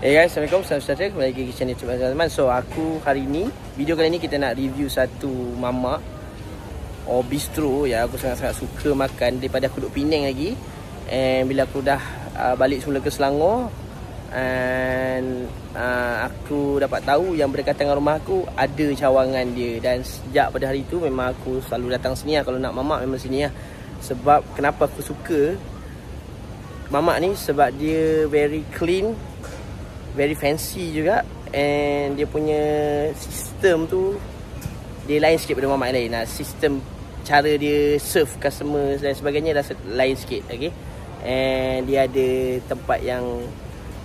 Hey guys, Assalamualaikum. Selamat datang kembali lagi ke channel YouTube Azman. So aku hari ni, video kali ni kita nak review satu mamak or bistro ya. Aku sangat-sangat suka makan daripada aku duduk Penang lagi. And bila aku dah balik semula ke Selangor, and aku dapat tahu yang berdekatan dengan rumah aku ada cawangan dia. Dan sejak pada hari tu memang aku selalu datang sini lah. Kalau nak mamak memang sini lah. Sebab kenapa aku suka mamak ni, sebab dia very clean, very fancy juga. And dia punya sistem tu dia lain sikit pada mamak lain. Sistem cara dia serve customer dan sebagainya dah lain sikit. Okay. And dia ada tempat yang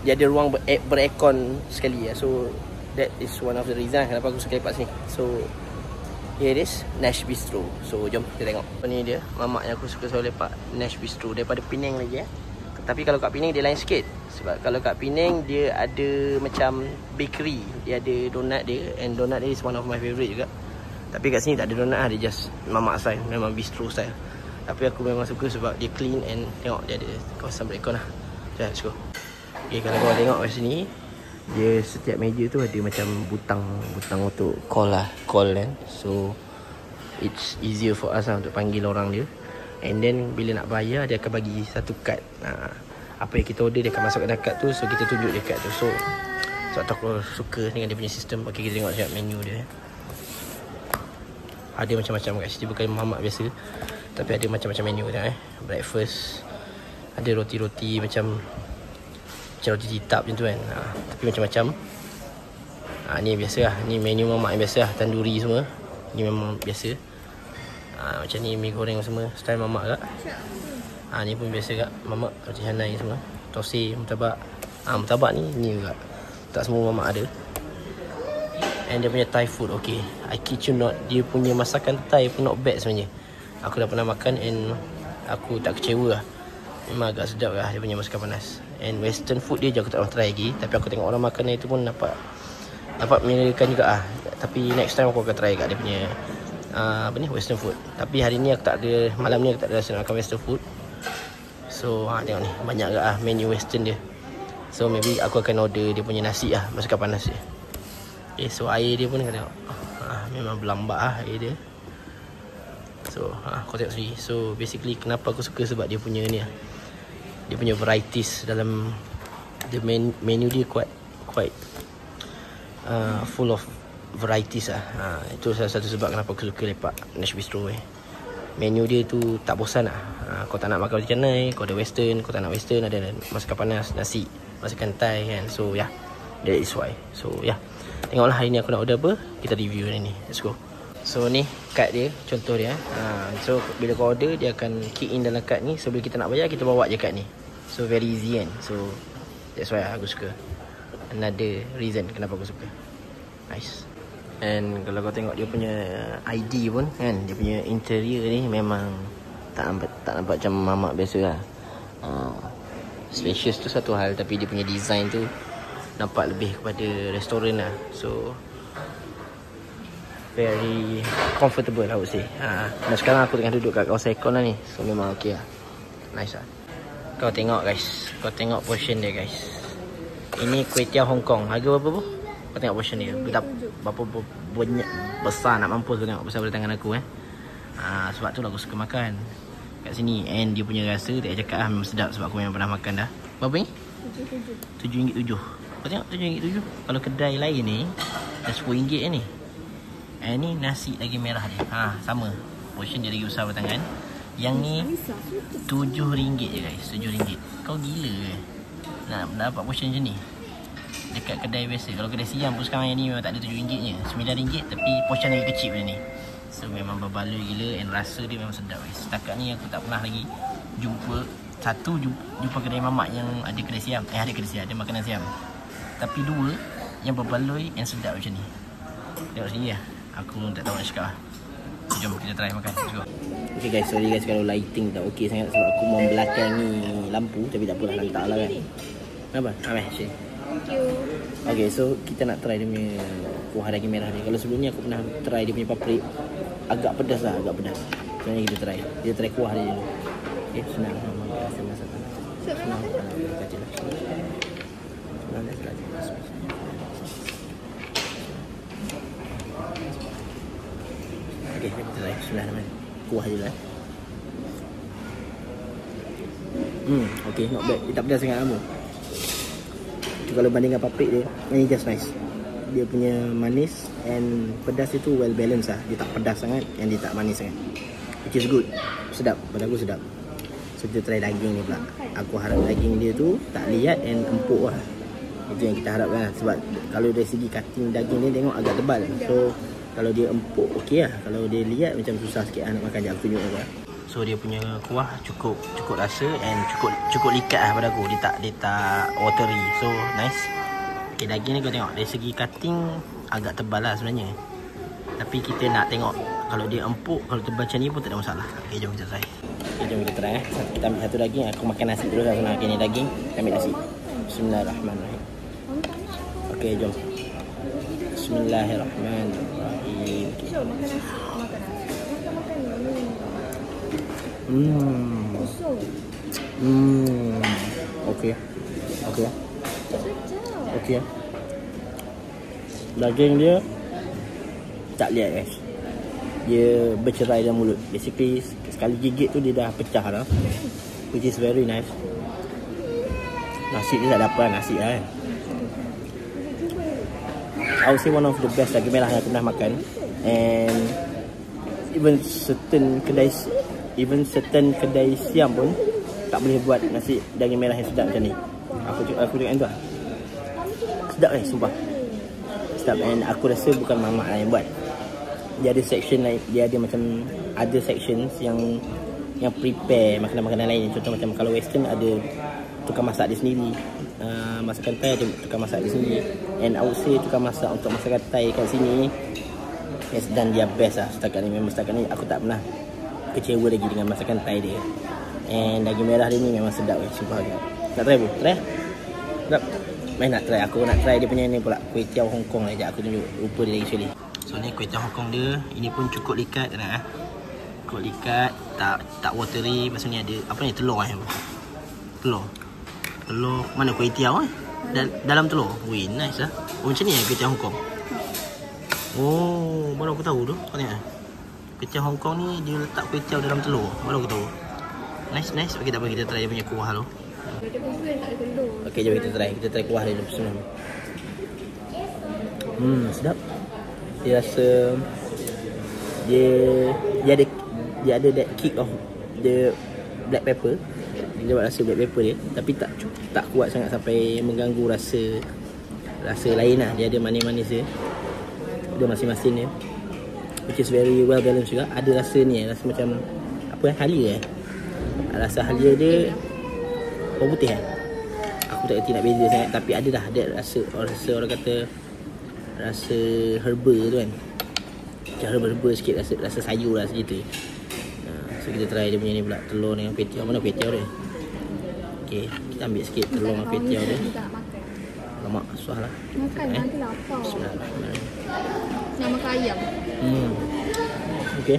dia ada ruang berekon sekali. So that is one of the reason kenapa aku suka lepak sini. So here it is, Nash Bistro. So jom kita tengok. Ni dia mamak yang aku suka selalu lepak, Nash Bistro. Daripada Penang lagi Tapi kalau kat Penang dia lain sikit. Sebab kalau kat Penang dia ada macam bakery, dia ada donut dia. And donut dia is one of my favourite juga. Tapi kat sini tak ada donut lah, dia just mamak style, memang bistro style. Tapi aku memang suka sebab dia clean and tengok dia ada kawasan berekon lah. Jom, let's go. Okay, kalau korang tengok kat sini, dia setiap meja tu ada macam butang untuk call lah, call kan. So it's easier for us lah untuk panggil orang dia. And then bila nak bayar, dia akan bagi satu kad. Apa yang kita order dia akan masuk ke dalam kad tu. So kita tunjuk dia kad tu. So sebab tu aku suka dengan dia punya sistem. Okay, kita tengok sekejap menu dia. Ada macam-macam kat sini, bukan mamak biasa, tapi ada macam-macam menu dah. Breakfast, ada roti-roti macam roti titap macam tu kan. Tapi macam-macam. Ni biasa lah. Ni menu mamak yang biasa lah. Tanduri semua. Ni memang biasa. Macam ni mi goreng semua style mamak kak. Ni pun biasa kak, mamak macam hanai semua. Tosi, murtabak. Murtabak ni juga. Tak semua mamak ada. And dia punya Thai food, okay, I kid you not, dia punya masakan Thai pun not bad sebenarnya. Aku dah pernah makan and aku tak kecewa lah. Memang agak sedap lah dia punya masakan panas. And western food dia je aku tak pernah try lagi. Tapi aku tengok orang makan itu pun dapat menyenangkan juga lah. Tapi next time aku akan try kat dia punya western food. Tapi hari ni aku tak ada, malam ni aku tak ada rasa nak makan western food. So tengok ni, banyak agak lah menu western dia. So maybe aku akan order dia punya nasi lah, masakan panas dia. Okay, so air dia pun kau tengok, memang berlambak lah air dia. So kau tengok sendiri. So basically kenapa aku suka, sebab dia punya ni lah, dia punya varieties dalam the menu dia quite full of varieties lah. Itu salah satu sebab kenapa aku suka lepak Nash Bistro. Menu dia tu tak bosan lah. Kau tak nak makan roti canai, kau ada western. Kau tak nak western, ada masakan panas, nasi, masakan Thai kan. So yeah, that is why. So yeah, tengoklah hari ni aku nak order apa, kita review hari ni. Let's go. So ni kad dia, contoh dia. So bila kau order, dia akan key in dalam kad ni. So bila kita nak bayar, kita bawa je kad ni. So very easy kan. So that's why aku suka. Another reason kenapa aku suka. Nice. And kalau kau tengok dia punya ID pun kan, dia punya interior ni memang tak nampak macam mamak biasa lah. Spacious tu satu hal, tapi dia punya design tu nampak lebih kepada restoran lah. So very comfortable I would say. Dan sekarang aku tengah duduk kat kawasan aircon lah ni. So memang okay lah. Nice lah. Kau tengok guys, kau tengok portion dia guys. Ini kuih tiaw Hong Kong. Harga berapa bu? Kau tengok portion dia. Berapa banyak besar, nak mampus kau tengok besar pada tangan aku sebab tu lah aku suka makan kat sini. And dia punya rasa, dia cakap memang sedap sebab aku memang pernah makan dah. Berapa ni? RM7.7. Kau tengok RM7.7. Kalau kedai lain ni dah RM10 ni. And ni nasi lagi merah dia. Sama. Portion dia lagi besar pada tangan. Yang ni RM7 je guys. RM7. Kau gila ke? Nak dapat portion macam ni dekat kedai biasa. Kalau kedai siam pun sekarang yang ni memang tak ada RM7 RM9, tapi portion lagi kecil pada ni. So memang berbaloi gila. And rasa dia memang sedap guys. Setakat ni aku tak pernah lagi jumpa kedai mamak yang ada kedai siam. Ada kedai siam, ada makanan siam. Tapi dua yang berbaloi yang sedap macam ni. Tengok sini lah. Aku tak tahu nak cakap lah. Jom kita try makan. Let's go. Okay guys, sorry guys kalau lighting tak okay sangat sebab aku membelakangi lampu. Tapi tak apalah, lantak lah kan. Kenapa? Share. Thank you. Okay, so kita nak try dia punya kuah daging merah dia. Kalau sebelum ni aku pernah try dia punya paprik, agak pedas lah, agak pedas. So ni kita try kuah dia dulu. Okay, senang. Senang. Okay, kita try. Bismillahirrahmanirrahim. Kuah je lah. Okay, not bad. Dia tak pedas sangat lama. Kalau bandingkan paprik dia, ini just nice. Dia punya manis and pedas itu well balanced lah. Dia tak pedas sangat and dia tak manis sangat, which is good. Sedap, pada aku sedap. So kita try daging ni pula. Aku harap daging dia tu tak liat and empuk lah. Itu yang kita harapkan lah. Sebab kalau dari segi cutting daging ni tengok agak tebal. So kalau dia empuk okey lah. Kalau dia liat macam susah sikit lah nak makan. Aku tunjuk aku lah. So dia punya kuah cukup rasa and cukup likat lah pada aku. Dia tak watery. So nice. Okay, daging ni kau tengok dari segi cutting agak tebal lah sebenarnya. Tapi kita nak tengok kalau dia empuk, kalau tebal macam ni pun tak ada masalah. Okay, jom kita try. Okay, jom kita try. Kita ambil satu daging. Aku makan nasi dulu lah. Okay, ni daging. Kita ambil nasi. Bismillahirrahmanirrahim. Okay, jom. Bismillahirrahmanirrahim. Okay. Daging dia tak liat guys. Dia bercerai dalam mulut. Basically sekali gigit tu dia dah pecah dah. Which is very nice. Nasi dia tak ada apa nasi lah kan. I would say one of the best daging merah yang aku pernah makan. And even certain kedai siam pun tak boleh buat nasi daging merah yang sedap macam ni. Aku tengok tu lah. Sedap sumpah. Sedap. And aku rasa bukan mamak lah yang buat. Dia ada section lain. Dia ada macam ada sections yang prepare makanan-makanan lain. Contoh macam kalau western ada tukang masak dia sendiri. Masakan Thai ada tukang masak dia sendiri. And I would say tukang masak untuk masakan Thai kat sini has done their best lah setakat ni. Memang setakat ni aku tak pernah kecewa lagi dengan masakan Thai dia. And daging merah dia ni memang sedap sumpah. Nak try bu? Try? Sedap? Nak try. Aku nak try dia punya ni pula. Kuih tiaw Hong Kong lah. Sekejap aku tunjuk. Lupa dia lagi sekali. So ni kuih tiaw Hong Kong dia. Ini pun cukup likat kan. Cukup likat. Tak watery. Lepas ni ada apa ni? Telur Telur. Mana kuih tiaw dalam telur. Wih nice lah. Oh macam ni kuih tiaw Hong Kong. Oh baru aku tahu tu. Kau tengok kuih tiaw Hong Kong ni dia letak kuih tiaw dalam telur. Baru aku tahu. Nice. Okay, tak apa, kita try dia punya kuah tu. Okay, jom kita try. Kita try kuah dia dulu semua. Sedap. Dia rasa dia ada that kick of the black pepper. Dia buat rasa black pepper dia, tapi tak kuat sangat sampai mengganggu rasa lain lah. Dia ada manis-manis dia. Ada masin-masin dia. Which is very well balanced juga. Ada rasa ni, rasa macam apa halia rasa halia dia bawang putih aku tak kerti nak beza sangat, tapi ada dah ada rasa orang kata rasa herba tu kan, macam herba sikit, rasa sayur lah segitu. So kita try dia punya ni pula, telur dengan kuih tiaw. Mana kuih tiaw dia? Okay, kita ambil sikit telur dengan kuih tiaw dia. Lemak susah lah makan, nanti lapar. Bismillahirrahmanirrahim. Nak makan ayam. Okay,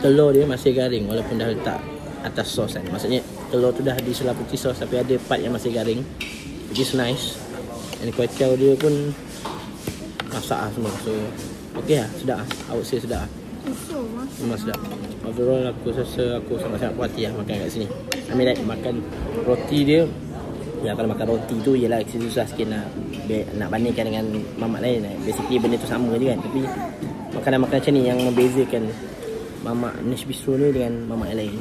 telur dia masih garing walaupun dah letak atas sos kan. Maksudnya telur tu dah diselaputi sos tapi ada part yang masih garing, which is nice. And kuih tiaw dia pun masak lah semua. So okay lah, sedap lah. I would say sedap lah. Memang sedap. Overall aku rasa aku sangat-sangat puas hati lah makan kat sini. I mean like makan roti dia. Ya kalau makan roti tu ialah susah sikit nak bandingkan dengan mamak lain. Basically benda tu sama je kan. Tapi makanan-makanan macam ni yang membezakan mamak Nash Bistro ni dengan mamak yang lain.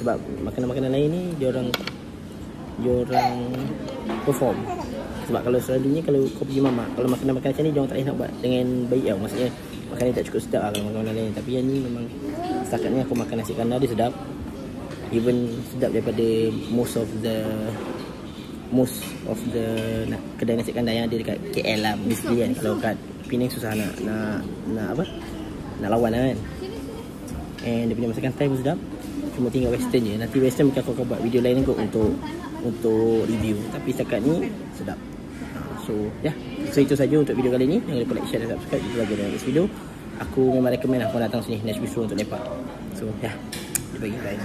Sebab makanan-makanan lain ni diorang perform. Sebab kalau selalunya kalau kau pergi mamak, kalau makanan-makanan macam ni diorang tak boleh nak buat dengan baik tau. Maksudnya makanan ni tak cukup sedap lah kalau makanan lain. Tapi yang ni memang setakat ni aku makan nasi kandar dia sedap. Even sedap daripada most of the kedai nasi kandar yang ada dekat KL lah mesti kan. Kalau kat Penang susah nak lawan lah kan. And dia punya masakan Thai pun sedap. Cuma tinggal western je. Nanti western mungkin aku buat video lain kot untuk review. Tapi setakat ni sedap. So itu saja untuk video kali ni. Jangan lupa like, share dan subscribe. Itu lagi dalam next video. Aku memang recommend aku datang sini Nash Bistro untuk lepak. So jumpa lagi guys.